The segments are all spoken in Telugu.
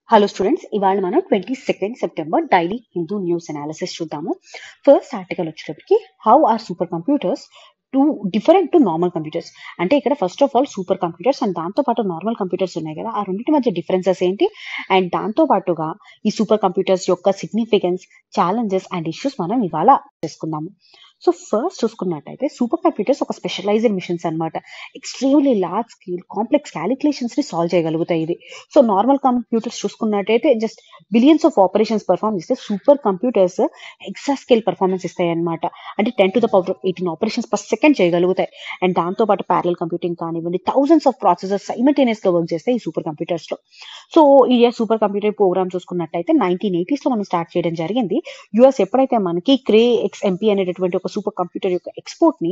హలో స్టూడెంట్స్, ఇవాళ మనం 22 September daily Hindu news analysis చూద్దాము. ఫస్ట్ ఆర్టికల్ వచ్చేటప్పటికి how are super computers to different to normal computers. అంటే ఇక్కడ first of all super computers and దాంతో పాటు నార్మల్ కంప్యూటర్స్ ఉన్నాయి కదా, ఆ రెండింటి మధ్య డిఫరెన్సెస్ ఏంటి అండ్ దాంతో పాటుగా ఈ సూపర్ కంప్యూటర్స్ యొక్క సిగ్నిఫికెన్స్, ఛాలెంజెస్ అండ్ ఇష్యూస్ మనం ఇవాళ చేసుకుందాము. సో ఫస్ట్ చూసుకున్నట్టయితే సూపర్ కంప్యూటర్స్ ఒక స్పెషలైజ్డ్ మిషన్స్ అన్నమాట. Extremely large scale complex calculations ని సాల్వ్ చేయగలుగుతాయి ఇది. సో నార్మల్ కంప్యూటర్స్ చూసుకున్నట్టయితే just billions of operations perform చేస్తే సూపర్ కంప్యూటర్స్ ఎక్సా స్కేల్ పర్ఫార్మెన్స్ ఇస్తాయి అనమాట. అంటే 10⁻18 ఆపరేషన్స్ పర్ సెకండ్ చేయగలుగుతాయి. అండ్ దాంతో పాటు ప్యారల్ కంప్యూటింగ్ కానివ్వండి, థౌసండ్స్ ఆఫ్ ప్రాసెసర్స్ సైమల్టేనియస్ గా వర్క్ చేస్తాయి ఈ సూపర్ కంప్యూటర్స్ లో. సో ఈ సూపర్ కంప్యూటర్ ప్రోగ్రామ్ చూసుకున్నట్టయితే 1980s లో మనం స్టార్ట్ చేయడం జరిగింది. యుఎస్ ఎప్పుడైతే మనకి క్రే XMP అనేటటువంటి ఒక సూపర్ కంప్యూటర్ యొక్క ఎక్స్పోర్ట్ ని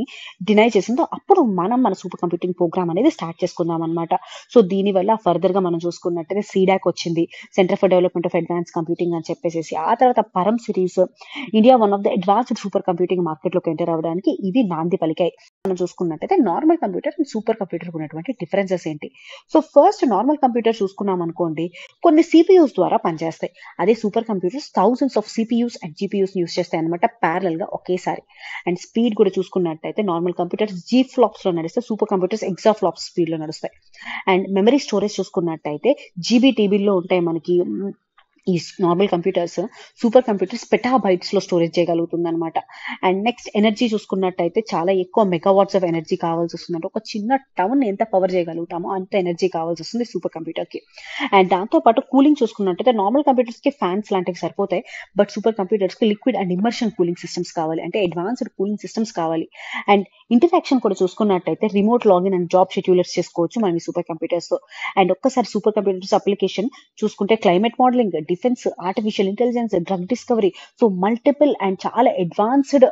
డినై చేసిందో అప్పుడు మనం మన సూపర్ కంప్యూటింగ్ ప్రోగ్రామ్ అనేది స్టార్ట్ చేసుకుందాం అనమాట. సో దీనివల్ల ఫర్దర్ గా మనం చూసుకున్నట్టయితే సీడాక్ వచ్చింది, centre for development of advance computing అని చెప్పేసి. ఆ తర్వాత Param series, India one of the advanced super computing market లోకి ఎంటర్ అవ్వడానికి ఇది నాంది పలికాయి. మనం చూసుకున్నట్టయితే normal computer and super computer ఉన్నటువంటి డిఫరెన్సెస్ ఏంటి. సో ఫస్ట్ నార్మల్ కంప్యూటర్ చూసుకున్నాం అనుకోండి, కొన్ని సిపియూస్ ద్వారా పనిచేస్తాయి. అదే super computers thousands of CPUs and GPUs use చేస్తాయి అనమాట ప్యారల్ గా ఒకేసారి. అండ్ స్పీడ్ కూడా చూసుకున్నట్టయితే నార్మల్ కంప్యూటర్స్ జీ ఫ్లాప్స్ లో నడిస్తే సూపర్ కంప్యూటర్స్ ఎగ్జా ఫ్లాప్స్ స్పీడ్ లో నడుస్తాయి. అండ్ మెమరీ స్టోరేజ్ చూసుకున్నట్టయితే జీబీ ఉంటాయి మనకి. ఈ normal computers, super computers petabytes లో స్టోరేజ్ చేయగలుగుతుంది అనమాట. అండ్ నెక్స్ట్ ఎనర్జీ చూసుకున్నట్టయితే చాలా ఎక్కువ మెగావాట్స్ ఆఫ్ ఎనర్జీ కావాల్సి వస్తుంది. అంటే ఒక చిన్న టౌన్ ఎంత పవర్ చేయగలుగుతామో అంత ఎనర్జీ కావాల్సి వస్తుంది సూపర్ కంప్యూటర్ కి. అండ్ దాంతో పాటు కూలింగ్ చూసుకున్నట్టయితే నార్మల్ కంప్యూటర్స్ కి ఫ్యాన్స్ లాంటివి సరిపోతాయి, బట్ సూపర్ కంప్యూటర్స్ కి liquid and immersion cooling systems కావాలి, అంటే అడ్వాన్స్డ్ కూలింగ్ సిస్టమ్స్ కావాలి. అండ్ ఇంటరాక్షన్ కూడా చూసుకున్నట్టయితే remote login and job schedulers చేసుకోవచ్చు మనం ఈ సూపర్ కంప్యూటర్స్ తో. అండ్ ఒక్కసారి సూపర్ కంప్యూటర్స్ అప్లికేషన్ చూసుకుంటే climate modelling, defence, artificial intelligence, drug discovery, so multiple and చాలా అడ్వాన్స్డ్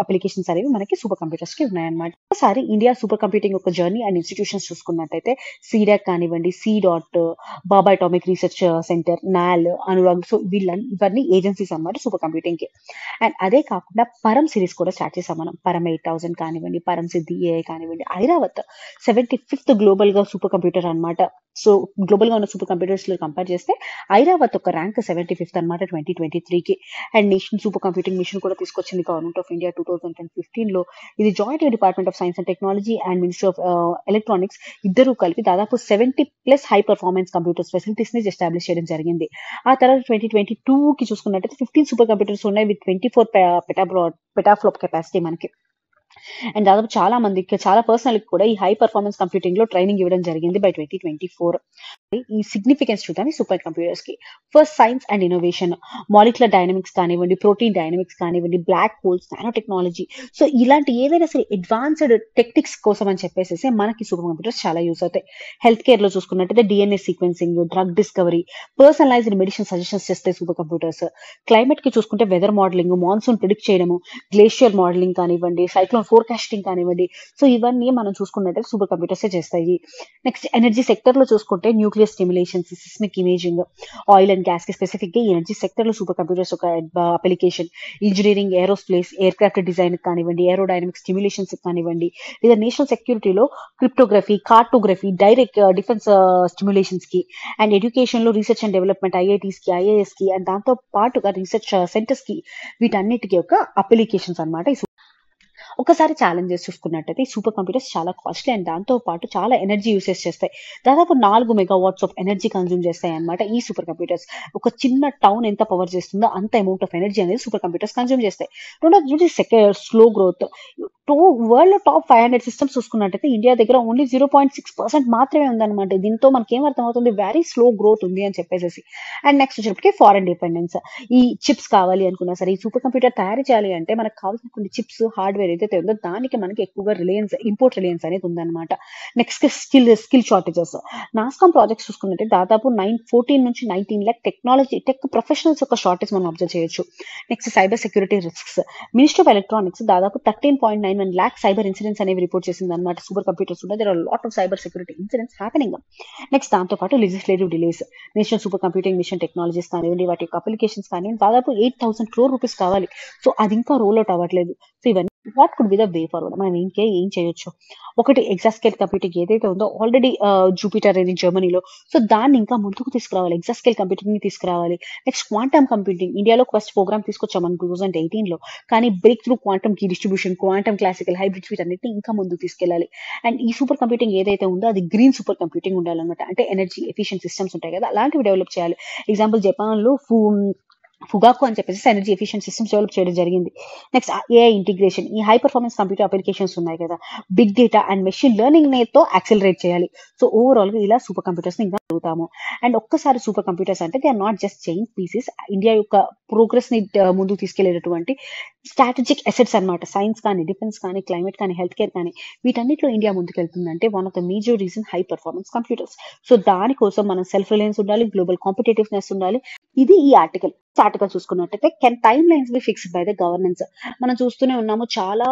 అప్లికేషన్స్ అనేవి మనకి సూపర్ కంప్యూటర్స్ కి ఉన్నాయన్నమాట. ఒకసారి ఇండియా సూపర్ కంప్యూటింగ్ యొక్క జర్నీ అండ్ ఇన్స్టిట్యూషన్స్ చూసుకున్నట్టయితే సీడాక్ కానివ్వండి, బాబా atomic research centre, NAL, Anurag, so ఇవన్నీ ఏజెన్సీస్ అన్నమాట సూపర్ కంప్యూటింగ్ కి. అండ్ అదే కాకుండా పరం సిరీస్ కూడా స్టార్ట్ చేసాం మనం. పరం 8000 కానివ్వండి, పరం సిద్ధి AI కానివ్వండి, ఐరావత్ 75th గ్లోబల్ గా సూపర్ కంప్యూటర్ అన్నమాట. సో గ్లోబల్ గా ఉన్న సూపర్ కంప్యూటర్స్ లో కంపేర్ చేస్తే ఐరావత్ ఒక ర్యాంక్ 75th అనమాట 2023కి. And national super computing mission కూడా తీసుకొచ్చింది గవర్నమెంట్ ఆఫ్ ఇండియా 2015 లో. ఇది joint department of science and technology and ministry of electronics ఇద్దరు కలిపి దాదాపు 70+ హై పర్ఫార్మెన్స్ కంప్యూటర్స్ ఫెసిలిటీస్ ని ఎస్టాబ్లిష్ చేయడం జరిగింది. ఆ తర్వాత 2022కి చూసుకున్నట్టయితే 15 సూపర్ కంప్యూటర్స్ ఉన్నాయి విత్ 24 పెటాఫ్లాప్ కెపాసిటీ మనకి. అండ్ దాదాపు చాలా మందికి, చాలా పర్సనల్ కూడా ఈ హై పర్ఫార్మెన్స్ కంప్యూటింగ్ లో ట్రైనింగ్ ఇవ్వడం జరిగింది బై 2024. ఈ సిగ్నిఫికెన్స్ చూద్దాం ఈ సూపర్ కంప్యూటర్స్ కి. First science and innovation, molecular dynamics కానివ్వండి, ప్రోటీన్ డైనమిక్స్ కానివ్వండి, black holes, nano technology, so ఇలాంటి ఏదైనా సరే అడ్వాన్స్డ్ టెక్నిక్స్ కోసం అని చెప్పేసి మనకి సూపర్ కంప్యూటర్స్ చాలా యూస్ అవుతాయి. హెల్త్ కేర్ లో చూసుకున్నట్టయితే DNA sequencing, drug discovery, personalised medicine suggestions చేస్తాయి సూపర్ కంప్యూటర్స్. క్లైమేట్ కి చూసుకుంటే వెదర్ మోడలింగ్, మాన్సూన్ ప్రిడిక్ట్ చేయడము, గ్లేషియర్ మోడలింగ్ కానివ్వండి, సైక్లోన్ ఫోర్కాస్టింగ్ కానివ్వండి, సో ఇవన్నీ మనం చూసుకున్నట్టయితే సూపర్ కంప్యూటర్స్ చేస్తాయి. నెక్స్ట్ ఎనర్జీ సెక్టర్ లో చూసుకుంటే nuclear stimulation, seismic imaging, oil and gas కి స్పెసిఫిక్ గా ఈ ఎనర్జీ సెక్టర్ లో సూపర్ కంప్యూటర్స్ ఒక application. Engineering, aerospace, aircraft design కానివ్వండి, ఏరోడైనమిక్ స్టిమ్యులేషన్స్ కానివ్వండి, లేదా నేషనల్ సెక్యూరిటీలో cryptography, cartography, direct defence stimulations కి. అండ్ ఎడ్యుకేషన్ లో రీసెర్చ్ అండ్ డెవలప్మెంట్, IITs కి, IAS కి, అండ్ దాంతో పాటుగా రీసెర్చ్ సెంటర్స్ కి, వీటన్నిటికీ ఒక అప్లికేషన్స్ అనమాట. ఒకసారి ఛాలెంజెస్ చూసుకున్నట్టయితే ఈ సూపర్ కంప్యూటర్స్ చాలా కాస్ట్లీ అండ్ దాంతో పాటు చాలా ఎనర్జీ యూసేజ్ చేస్తాయి. దాదాపు 4 మెగావాట్స్ ఆఫ్ ఎనర్జీ కన్జ్యూమ్ చేస్తాయి అనమాట ఈ సూపర్ కంప్యూటర్స్. ఒక చిన్న టౌన్ ఎంత పవర్ చేస్తుందో అంత అమౌంట్ ఆఫ్ ఎనర్జీ అనేది సూపర్ కంప్యూటర్స్ కన్జ్యూమ్ చేస్తాయి. రెండోది స్లో గ్రోత్. వరల్డ్ లో టాప్ 500 సిస్టమ్స్ చూసుకున్నట్టయితే ఇండియా దగ్గర ఓన్లీ 0.6% మాత్రమే ఉందన్నమాట. దీంతో మనకి ఏం అర్థమవుతుంది, వెరీ స్లో గ్రోత్ ఉంది అని చెప్పేసి. అండ్ నెక్స్ట్ వచ్చేటప్పటికి ఫారెన్ డిపెండెన్స్. ఈ చిప్స్ కావాలి అనుకున్నా సరే, ఈ సూపర్ కంప్యూటర్ తయారు చేయాలి అంటే మనకు కావాల్సిన కొన్ని చిప్స్, హార్డ్వేర్ ఏదైతే ఉందో దానికి మనకి ఎక్కువగా ఇంపోర్ట్ రిలయన్స్ అనేది ఉందన్నమాట. Next skill shortages. NASSCOM projects చూసుకున్నట్టే దాదాపు 14 నుంచి 19 lakh టెక్ ప్రొఫెషనల్స్ యొక్క షార్టేజ్ మనం అబ్జర్వ్ చేయొచ్చు. Next cyber security risks. Ministry of electronics దాదాపు 13.91 lakh సైబర్ ఇన్సిడెంట్స్ అనేవి రిపోర్ట్ చేసింది అనమాట. సూపర్ కంప్యూటర్స్ ఉన్నాయి, there are lot of cyber security incidents happening. Next దాంతో పాటు legislative delays. National super computing mission technologies కానివ్వండి, వాటి యొక్క అప్లికేషన్స్ కానివ్వండి, దాదాపు 8,000 crore రూపీస్ కావాలి. సో అది ఇంకా రోల్ అవుట్ అవ్వట్లేదు. సో ఇవన్నీ what could be the way forward? మనం ఏం చేయొచ్చు? ఒకటి ఎగ్జాస్కేల్ కంప్యూటింగ్ ఏదైతే ఉందో ఆల్రెడీ జూపిటర్ అనేది జర్మనీలో. సో దాన్ని ఇంకా ముందుకు తీసుకురావాలి. ఎగ్జాస్కేల్ కంప్యూటింగ్‌ని తీసుకురావాలి. నెక్స్ట్ క్వాంటమ్ కంప్యూటింగ్ ఇండియాలో ఫస్ట్ ప్రోగ్రామ్ తీసుకొచ్చాం మనం 2018లో. కానీ breakthrough quantum key distribution, quantum classical, hybrid వీటన్నిటిని ఇంకా ముందుకు తీసుకెళ్ళాలి. అండ్ ఈ సూపర్ కంప్యూటింగ్ ఏదైతే ఉందో అది గ్రీన్ సూపర్ కంప్యూటింగ్ ఉండాలన్నమాట. అంటే ఎనర్జీ ఎఫిషియెంట్ సిస్టమ్స్ ఉంటాయి కదా! అలాంటివి డెవలప్ చేయాలి. ఎగ్జాంపుల్ జపాన్‌లో ఫుగాకు అని చెప్పేసి ఎనర్జీ ఎఫిషియెంట్ సిస్టమ్స్ డెవలప్ చేయడం జరిగింది. నెక్స్ట్ ఏఐ ఇంటిగ్రేషన్, ఈ హై పర్ఫార్మెన్స్ కంప్యూటర్ అప్లికేషన్స్ ఉన్నాయి కదా, big data and machine learning తో యాక్సిలరేట్ చేయాలి. సో ఓవరాల్ గా ఇలా సూపర్ కంప్యూటర్స్ ని ఇంకా అడుగుతాము. అండ్ ఒక్కసారి సూపర్ కంప్యూటర్స్ అంటే they are not just chain pieces, India యొక్క ప్రోగ్రెస్ ని ముందుకు తీసుకెళ్లేటటువంటి స్ట్రాటజిక్ అసెట్స్ అన్నమాట. సైన్స్ కానీ, డిఫెన్స్ కానీ, క్లైమేట్ కానీ, హెల్త్ కేర్ కానీ, వీటన్నిటిలో ఇండియా ముందుకెళ్తుందంటే one of the major reason high performance computers. So దానికోసం మనం సెల్ఫ్ రిలయన్స్ ఉండాలి, గ్లోబల్ కాంపిటేటివ్నెస్ ఉండాలి. ఇది ఈ ఆర్టికల్ చూసుకున్నట్టయితే can time lines be fixed by the governance. మనం చూస్తూనే ఉన్నాము చాలా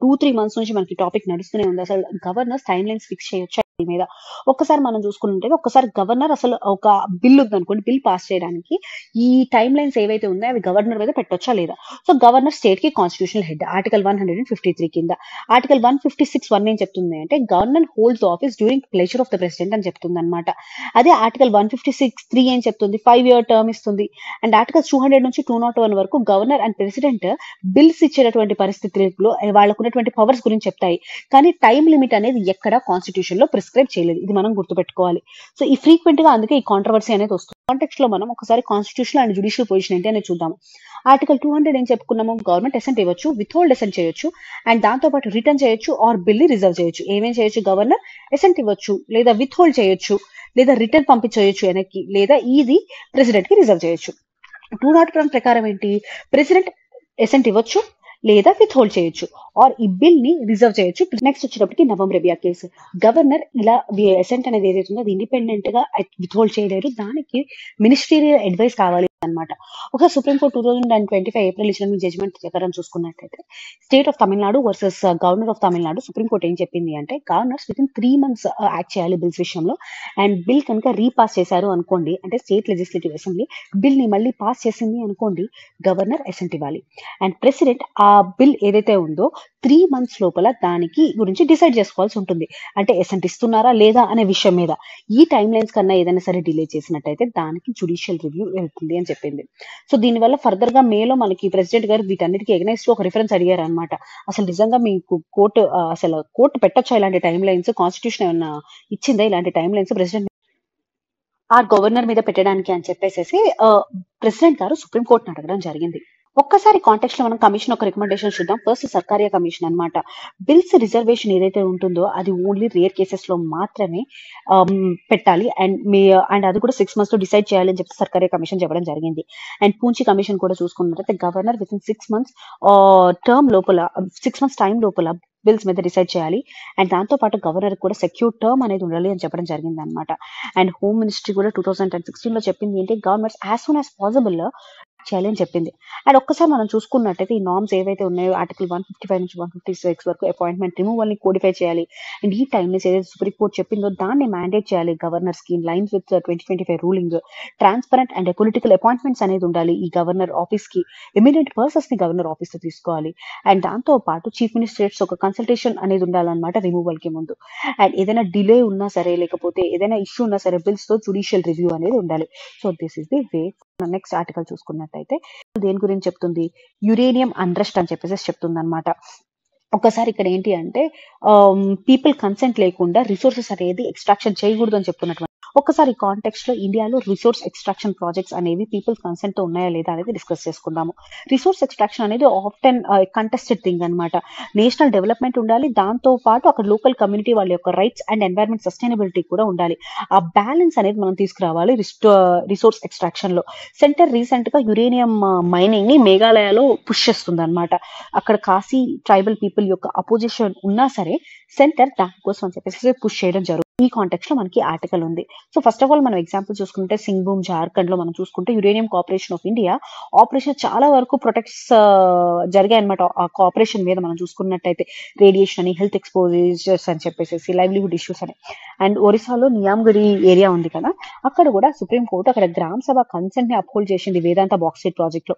2-3 మంత్స్ నుంచి మనకి టాపిక్ నడుస్తూనే ఉంది. అసలు గవర్నర్స్ టైమ్ లైన్స్ ఫిక్స్ చేయొచ్చా మీద ఒక్కసారి మనం చూసుకుంటే ఒకసారి గవర్నర్ అసలు ఒక బిల్ ఉందనుకోండి, బిల్ పాస్ చేయడానికి ఈ టైమ్ లైన్స్ ఏవైతే ఉన్నాయో అవి గవర్నర్ మీద పెట్టొచ్చా లేదా? సో గవర్నర్ స్టేట్ కి కాన్స్టిట్యూషనల్ హెడ్ ఆర్టికల్ 153 కింద. ఆర్టికల్ 156(1) ఏం చెప్తుంది అంటే governor holds office during pleasure of the president అని చెప్తుంది అనమాట. అదే ఆర్టికల్ 156(3) ఏం చెప్తుంది? 5 year టర్మ్ ఇస్తుంది. అండ్ ఆర్టికల్స్ 200 నుంచి 201 వరకు గవర్నర్ అండ్ ప్రెసిడెంట్ బిల్స్ ఇచ్చేటటువంటి పరిస్థితుల్లో వాళ్ళకు ఉన్నటువంటి పవర్స్ గురించి చెప్తాయి. కానీ టైం లిమిట్ అనేది ఎక్కడ కాన్స్టిట్యూషన్ లో ప్రిస్క్రైబ్ చేయలేదు. ఇది మనం గుర్తుపెట్టుకోవాలి. సో ఈ ఫ్రీక్వెంట్ గా అందుకే ఈ కాంట్రవర్సీ అనేది వస్తుంది. కాంటెక్స్ట్ లో మనం ఒకసారి కాన్స్టిట్యూషన్ అండ్ జ్యుడిషియల్ పొజిషన్ ఏంటి అనేది చూద్దాం. ఆర్టికల్ 200 ఏం చెప్పుకున్నాము? గవర్నమెంట్ అసెంట్ ఇవ్వచ్చు, విత్హోల్డ్ అసెంట్ చేయొచ్చు, అండ్ దాంతో పాటు రిటర్న్ చేయొచ్చు ఆర్ బిల్ ని రిజర్వ్ చేయొచ్చు. ఏమేం చేయొచ్చు? గవర్నర్ అసెంట్ ఇవ్వచ్చు, లేదా విత్హోల్డ్ చేయొచ్చు, లేదా రిటర్న్ పంపించవచ్చు వెనక్కి, లేదా ఇది ప్రెసిడెంట్ కి రిజర్వ్ చేయొచ్చు. 201 ప్రకారం ఏంటి? ప్రెసిడెంట్ అసెంట్ ఇవ్వచ్చు లేదా విత్హోల్డ్ చేయొచ్చు ఆర్ ఈ బిల్ ని రిజర్వ్ చేయొచ్చు. నెక్స్ట్ వచ్చేటప్పటికి నవం రెబియా కేసు. గవర్నర్ ఇలా అసెంట్ అనేది ఏదైతే ఉందో అది ఇండిపెండెంట్ గా విత్హోల్డ్ చేయలేరు, దానికి మినిస్ట్రీరియల్ అడ్వైస్ కావాలి అనమాట. ఒక సుప్రీంకోర్టు 2025 ఏప్రిల్ ఇచ్చిన జడ్జ్మెంట్ ప్రకారం చూసుకున్నట్టయితే state of Tamil Nadu versus governor of Tamil Nadu supreme court ఏం చెప్పింది అంటే గవర్నర్స్ వితిన్ 3 months యాక్ట్ చేయాలి బిల్స్ విషయంలో. అండ్ బిల్ కనుక రీపాస్ చేశారు అనుకోండి, అంటే స్టేట్ లెజిస్లేటివ్ అసెంబ్లీ బిల్ ని మళ్ళీ పాస్ చేసింది అనుకోండి, గవర్నర్ అసెంట్ ఇవ్వాలి. అండ్ ప్రెసిడెంట్ ఆ బిల్ ఏదైతే ఉందో 3 months లోపల దానికి గురించి డిసైడ్ చేసుకోవాల్సి ఉంటుంది. అంటే అసెంట్ ఇస్తున్నారా లేదా అనే విషయం మీద. ఈ టైం లైన్స్ కన్నా ఏదైనా సరే డిలే చేసినట్టయితే దానికి జ్యుడిషియల్ రివ్యూ వెళ్తుంది అని చెప్పింది. సో దీనివల్ల ఫర్దర్ గా మేలో మనకి ప్రెసిడెంట్ గారు వీటన్నిటికీ ఎగనైస్ట్ ఒక రిఫరెన్స్ అడిగారు అనమాట. అసలు నిజంగా మీకు కోర్టు పెట్టొచ్చా ఇలాంటి టైం లైన్స్? కాన్స్టిట్యూషన్ ఏమన్నా ఇచ్చిందా ఇలాంటి టైం లైన్స్ ప్రెసిడెంట్ ఆ గవర్నర్ మీద పెట్టడానికి అని చెప్పేసి ప్రెసిడెంట్ గారు సుప్రీం కోర్టును అడగడం జరిగింది. ఒక్కసారి కాంటెక్స్ట్ లో మనం కమిషన్ ఒక రికమెండేషన్ చూద్దాం. ఫస్ట్ సర్కారియా కమిషన్ అన్నమాట. బిల్స్ రిజర్వేషన్ ఏదైతే ఉంటుందో అది ఓన్లీ రేర్ కేసెస్ లో మాత్రమే పెట్టాలి. అండ్ అది కూడా 6 months లో డిసైడ్ చేయాలి అని చెప్పి సర్కారియా కమిషన్ చెప్పడం జరిగింది. అండ్ పూంచి కమిషన్ కూడా చూసుకున్నట్లయితే governor with in 6 months term లోపల 6 months టైం లోపల బిల్స్ మీద డిసైడ్ చేయాలి. అండ్ దాంతో పాటు గవర్నర్ కూడా సెక్యూర్ టర్మ్ అనేది ఉండాలి అని చెప్పడం జరిగింది అనమాట. అండ్ హోమ్ మినిస్ట్రీ కూడా 2016 లో చెప్పింది ఏంటి? Governments as soon as possible చేయాలి అని చెప్పింది. అండ్ ఒక్కసారి మనం చూసుకున్నట్టయితే ఈ నార్మ్స్ ఏవైతే ఉన్నాయో ఆర్టికల్ 155 నుంచి 156 వరకు అపాయింట్మెంట్ రిమూవల్ ని కోడిఫై చేయాలి. అండ్ ఈ టైం నుంచి ఏదైతే సుప్రీం కోర్ట్ చెప్పిందో దాన్ని మ్యాండేట్ చేయాలి గవర్నర్స్ కి in lines with 2025 ruling. Transparent and political appointments అనేది ఉండాలి ఈ గవర్నర్ ఆఫీస్ కి. ఎమినెంట్ పర్సన్స్ ని గవర్నర్ ఆఫీస్ తో తీసుకోవాలి. అండ్ దాంతో పాటు చీఫ్ మినిస్టర్స్ ఒక కన్సల్టేషన్ అనేది ఉండాలన్నమాట రిమూవల్ కి ముందు. అండ్ ఏదైనా డిలే ఉన్నా సరే, లేకపోతే ఏదైనా ఇష్యూ ఉన్నా సరే బిల్స్ తో జ్యుడిషియల్ రివ్యూ అనేది ఉండాలి. So this is the way. Next article చూసుకున్నట్టయితే దేని గురించి చెప్తుంది? యురేనియం అన్రెస్ట్ అని చెప్పేసి చెప్తుంది అనమాట. ఒక్కసారి ఇక్కడ ఏంటి అంటే పీపుల్ కన్సెంట్ లేకుండా రిసోర్సెస్ అనేది ఎక్స్ట్రాక్షన్ చేయకూడదు అని చెప్తున్నటువంటి ఒక్కసారి కాంటెక్స్ట్ లో ఇండియాలో రిసోర్స్ ఎక్స్ట్రాక్షన్ ప్రాజెక్ట్స్ అనేవి పీపుల్ కన్సెంట్ తో ఉన్నాయా లేదా అనేది డిస్కస్ చేసుకుందాము. రిసోర్స్ ఎక్స్ట్రాక్షన్ అనేది ఆఫ్టెన్ కంటెస్టెడ్ థింగ్ అనమాట. నేషనల్ డెవలప్మెంట్ ఉండాలి, దాంతో పాటు అక్కడ లోకల్ కమ్యూనిటీ వాళ్ళ యొక్క రైట్స్ అండ్ ఎన్వైరన్మెంట్ సస్టైనబిలిటీ కూడా ఉండాలి. ఆ బ్యాలెన్స్ అనేది మనం తీసుకురావాలి రిసోర్స్ ఎక్స్ట్రాక్షన్ లో. సెంటర్ రీసెంట్ గా యురేనియం మైనింగ్ ని మేఘాలయలో పుష్ చేస్తుంది అనమాట. అక్కడ కాశీ ట్రైబల్ పీపుల్ యొక్క అపోజిషన్ ఉన్నా సరే సెంటర్ దానికోసం అని చెప్పేసి పుష్ చేయడం జరుగుతుంది. ఈ కాంటెక్స్ట్ లో మనకి ఆర్టికల్ ఉంది. సో ఫస్ట్ ఆఫ్ ఆల్ మనం ఎగ్జాంపుల్ చూసుకుంటే సింగ్భూమ్ జార్ఖండ్ లో మనం చూసుకుంటే uranium corporation of India operation చాలా వరకు ప్రొటెక్ట్స్ జరిగాయి అనమాట. ఆ కార్పొరేషన్ మీద మనం చూసుకున్నట్టయితే రేడియేషన్ అని, హెల్త్ ఎక్స్పోజర్స్ అని చెప్పేసి, లైవ్లీహుడ్ ఇష్యూస్ అని. అండ్ ఒరిస్సాలో నియామ్గఢి ఏరియా ఉంది కదా, అక్కడ కూడా సుప్రీం కోర్టు అక్కడ గ్రామ సభ కన్సెంట్ ని అప్హోల్డ్ చేసింది వేదాంత బాక్సైట్ ప్రాజెక్ట్ లో.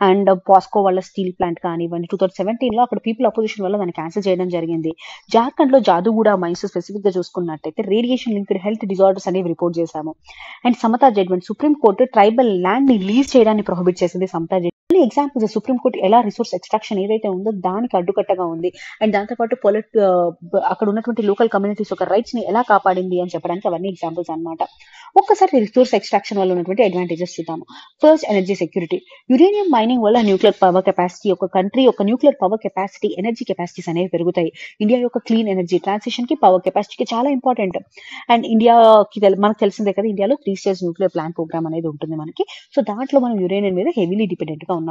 అండ్ పాస్కో వాళ్ళ స్టీల్ ప్లాంట్ కానివ్వండి, 2017 లో అక్కడ పీపుల్ అపోజిషన్ వల్ల దాన్ని క్యాన్సిల్ చేయడం జరిగింది. జార్ఖండ్ లో జాదుగూడ మైన్స్ స్పెసిఫిక్ గా చూసుకున్నట్టయితే రేడియేషన్ లింక్డ్ హెల్త్ డిజార్డర్స్ అనేవి రిపోర్ట్ చేశాము. And Samatha judgment, supreme court tribal land ని లీజ్ చేయడాన్ని ప్రొహిబిట్ చేసింది Samatha judgment. Examples supreme court ఎలా రిసోర్స్ ఎక్స్ట్రాక్షన్ ఏదైతే ఉందో దానికి అడ్డుకట్టగా ఉంది, అండ్ దాంతోపాటు అక్కడ ఉన్నటువంటి లోకల్ కమ్యూనిటీస్ యొక్క రైట్స్ ని ఎలా కాపాడింది అని చెప్పడానికి అవన్నీ ఎగ్జాంపుల్స్ అన్నమాట. ఒక్కసారి రిసోర్స్ ఎక్స్ట్రాక్షన్ వల్ల ఉన్నటువంటి అడ్వాంటేజెస్ చూద్దాము. First, energy security. Uranium mining వల్ల న్యూక్లియర్ పవర్ కెపాసిటీ, ఒక కంట్రీ యొక్క nuclear power capacity, energy capacities అనేవి పెరుగుతాయి. ఇండియా యొక్క క్లీన్ ఎనర్జీ ట్రాన్సిషన్ కి పవర్ కెపాసిటీకి చాలా ఇంపార్టెంట్. అండ్ ఇండియాకి మనకు తెలిసిందే కదా, ఇండియాలో 3 స్టేజ్ న్యూక్లియర్ ప్లాంట్ ప్రోగ్రామ్ అనేది ఉంటుంది మనకి. సో దాంట్లో మనం యురేనియం మీద హెవీలీ డిపెండెంట్ గా ఉన్నాము.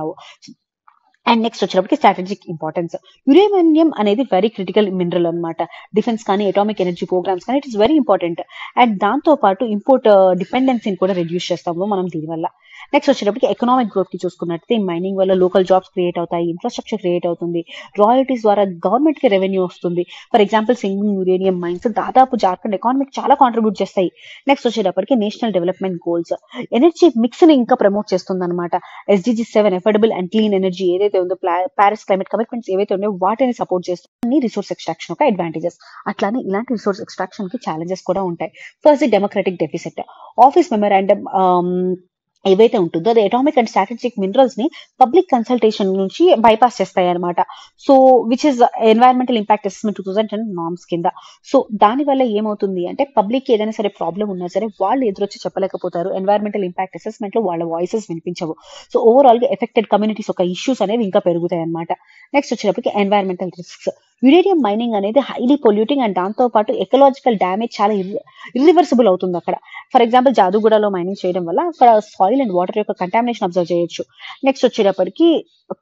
అండ్ నెక్స్ట్ వచ్చేటప్పటికి స్ట్రాటజిక్ ఇంపార్టెన్స్. యురేనియం అనేది వెరీ క్రిటికల్ మినరల్ అనమాట. డిఫెన్స్ కానీ అటామిక్ ఎనర్జీ ప్రోగ్రామ్స్ కానీ it is very important. And దాంతో పాటు ఇంపోర్ట్ డిపెండెన్సీని కూడా రెడ్యూస్ చేస్తాము మనం దీనివల్ల. నెక్స్ట్ వచ్చేటప్పటికి ఎకనామిక్ గ్రోత్ కి చూసుకున్నట్లయితే మైనింగ్ వల్ల లోకల్ జాబ్స్ క్రియేట్ అవుతాయి, ఇన్ఫ్రాస్ట్రక్చర్ క్రియేట్ అవుతుంది, రాయల్టీస్ ద్వారా గవర్నమెంట్ కి రెవెన్యూ వస్తుంది. ఫర్ ఎగ్జాంపుల్ సింగింగ్ యురేనియం మైన్స్ దాదాపు జార్ఖండ్ ఎకానమీకి చాలా కాంట్రిబ్యూట్ చేస్తాయి. నెక్స్ట్ వచ్చేటప్పటికి national development goals, energy mix ని ఇంకా ప్రమోట్ చేస్తుంది అనమాట. SDG 7 affordable and clean energy ఏదైతే ఉందో, పారిస్ క్లైమేట్ కమిట్మెంట్స్ ఏవైతే ఉన్నాయో వాటిని సపోర్ట్ చేస్తుంది. రిసోర్స్ ఎక్స్ట్రాక్షన్ ఒక అడ్వాంటేజెస్. అట్లానే ఇలాంటి రిసోర్స్ ఎక్స్ట్రాక్షన్ కి ఛాలెంజెస్ కూడా ఉంటాయి. First, democratic deficit. Office memorandum ఏవైతే ఉంటుందో అది అటామిక్ అండ్ స్ట్రాటజిక్ మినరల్స్ ని పబ్లిక్ కన్సల్టేషన్ నుంచి బైపాస్ చేస్తాయి అనమాట. So which is environmental impact assessment 2010 norms కింద. సో దాని వల్ల ఏమవుతుంది అంటే పబ్లిక్ ఏదైనా సరే ప్రాబ్లం ఉన్నా సరే వాళ్ళు ఎదురొచ్చి చెప్పలేకపోతారు. ఎన్వైరన్మెంటల్ ఇంపాక్ట్ అసెస్మెంట్ లో వాళ్ళ వాయిసెస్ వినిపించవు. సో ఓవరాల్ గా ఎఫెక్టెడ్ కమ్యూనిటీస్ ఒక ఇష్యూస్ అనేవి ఇంకా పెరుగుతాయి అనమాట. నెక్స్ట్ వచ్చేటప్పటికి ఎన్వైరన్మెంటల్ రిస్క్స్. యురేనియం మైనింగ్ అనేది హైలీ పొల్యూటింగ్ అండ్ దాంతో పాటు ఎకలాజికల్ డ్యామేజ్ చాలా ఇర్రివర్సిబుల్ అవుతుంది అక్కడ. ఫర్ ఎగ్జాంపుల్ జాదుగూడలో మైనింగ్ చేయడం వల్ల అక్కడ సాయిల్ అండ్ వాటర్ యొక్క కంటామినేషన్ అబ్జర్వ్ చేయొచ్చు. నెక్స్ట్ వచ్చేటప్పటికి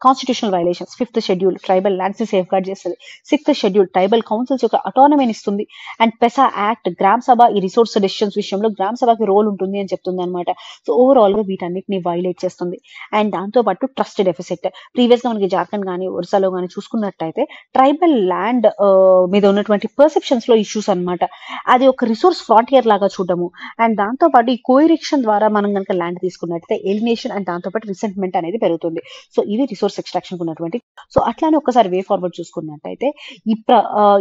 constitutional violations. 5th schedule tribal lands ని సేఫ్ గార్డ్ చేస్తుంది. 6th షెడ్యూల్ ట్రైబల్ కౌన్సిల్స్ యొక్క అటానమీని ఇస్తుంది. అండ్ పెసా యాక్ట్ గ్రామ సభ ఈ రిసోర్స్ డెసిషన్స్ విషయంలో గ్రామ సభకి రోల్ ఉంటుంది అని చెప్తుంది అనమాట. సో ఓవరాల్ గా వీటన్నిటిని వైలేట్ చేస్తుంది. అండ్ దాంతో పాటు ట్రస్ట్ డెఫిసిట్. ప్రీవియస్ గా మనకి జార్ఖండ్ కానీ ఒరిస్సాలో కానీ చూసుకున్నట్టయితే ట్రైబల్ ల్యాండ్ మీద ఉన్నటువంటి పర్సెప్షన్స్ లో ఇష్యూస్ అనమాట. అది ఒక రిసోర్స్ ఫ్రాంటియర్ లాగా చూడము. అండ్ దాంతో పాటు ఈ కోఎరిక్షన్ ద్వారా మనం కనుక ల్యాండ్ తీసుకున్నట్టయితే ఎలినేషన్ అండ్ దాంతో పాటు రిసెంట్మెంట్ అనేది పెరుగుతుంది. సో ఇది రిసోర్స్ ఎక్స్ట్రాక్షన్ ఉన్నటువంటి. సో అట్లానే ఒకసారి వే ఫార్వర్డ్ చూసుకున్నట్టయితే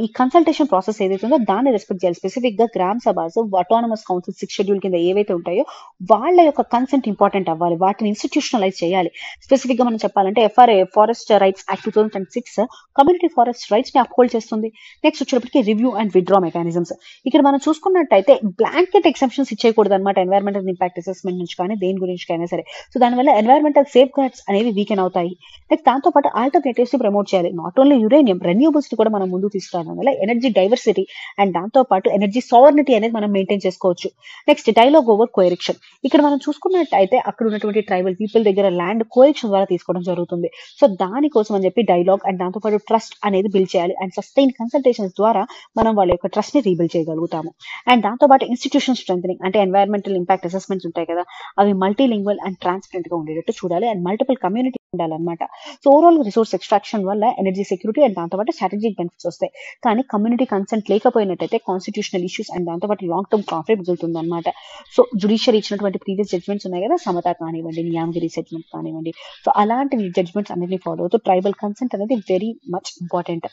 ఈ కన్సల్టేషన్ ప్రాసెస్ ఏదైతే ఉందో దాన్ని రెస్పెక్ట్ చేయాలి. స్పెసిఫిక్ గా గ్రామ సభాస్, అటానమస్ కౌన్సిల్ 6th షెడ్యూల్ కింద ఏవైతే ఉంటాయో వాళ్ళ యొక్క కన్సెంట్ ఇంపార్టెంట్ అవ్వాలి, వాటిని ఇన్స్టిట్యూషనలైజ్ చేయాలి. స్పెసిఫిక్ గా మనం చెప్పాలంటే FRA forest rights act 2006 community forest rights ని అప్హోల్డ్ చేస్తుంది. నెక్స్ట్ వచ్చేటప్పటికి రివ్యూ అండ్ విత్డ్రా మెకానిజమ్స్. ఇక్కడ మనం చూసుకున్నట్టయితే బ్లాంకెట్ ఎగ్జంప్షన్స్ ఇచ్చేయకూడదు అనమాట ఎన్వైరన్మెంటల్ ఇంపాక్ట్ అసెస్మెంట్ నుంచి కానీ దేని గురించి అయినా సరే. సో దానివల్ల ఎన్వైరన్మెంటల్ సేఫ్ గార్డ్స్ అనేవి వీకెన్ అవుతాయి. నెక్స్ట్ దాంతో పాటు ఆల్టర్నేటివ్స్ ని ప్రమోట్ చేయాలి. నాట్ ఓన్లీ యురేనియం, రెన్యూబుల్స్ ని కూడా మనం ముందు తీసుకురావడం వల్ల ఎనర్జీ డైవర్సిటీ అండ్ దాంతో పాటు ఎనర్జీ సావర్నిటీ అనేది మనం మెయింటైన్ చేసుకోవచ్చు. Next dialogue over coercion. ఇక్కడ మనం చూసుకున్నట్టయితే అక్కడ ఉన్నటువంటి ట్రైబల్ పీపుల్ దగ్గర ల్యాండ్ కోఎరిక్షన్ ద్వారా తీసుకోవడం జరుగుతుంది. సో దానికోసం అని చెప్పి డైలాగ్ అండ్ దాంతో పాటు ట్రస్ట్ అనేది బిల్డ్ చేయాలి. అండ్ సస్టైన్ కన్సల్టేషన్స్ ద్వారా మనం వాళ్ళ యొక్క ట్రస్ట్ ని రీబిల్డ్ చేయగలుగుతాము. అండ్ దాంతో పాటు ఇన్స్టిట్యూషన్ స్ట్రెంథనింగ్, అంటే ఎన్వైరన్మెంటల్ ఇంపాక్ట్ అసెస్మెంట్స్ ఉంటాయి కదా, అవి మల్టీలింగ్వల్ అండ్ ట్రాన్స్పరెంట్ గా ఉండేటట్టు చూడాలి. అండ్ మల్టిపుల్ కమ్యూనిటీ ఉండాలన్నమాట. సో ఓవరాల్ రిసోర్స్ ఎక్స్ట్రాక్షన్ వల్ల ఎనర్జీ సెక్యూరిటీ అండ్ దాంతో పాటు స్ట్రాటజిక్ బెనిఫిట్స్ వస్తాయి. కానీ కమ్యూనిటీ కన్సెంట్ లేకపోయినట్టయితే కాన్స్టిట్యూషనల్ ఇష్యూస్ అండ్ దాంతో పాటు లాంగ్ టర్మ్ కాన్ఫ్లిక్ట్ మిగులుతుంది అనమాట. సో జుడిషియరీ ఇచ్చినటువంటి ప్రీవియస్ జడ్జ్మెంట్స్ ఉన్నాయి కదా, సమతా కానివ్వండి, నియామగిరి సెటిల్మెంట్ కానివ్వండి, సో అలాంటి జడ్జ్మెంట్స్ అన్నింటినీ ఫాలో అవుతూ ట్రైబల్ కన్సెంట్ అనేది very much important.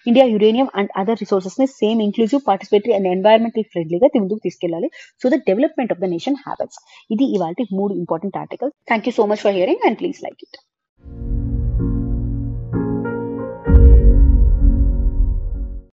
India uranium and other resources ని same inclusive, participatory and environmental ఫ్రెండ్లీగా ముందుకు తీసుకెళ్లాలి. So the development of the nation habits. ఇది ఇవాళ 3 important articles. Thank you so much for hearing and please like it.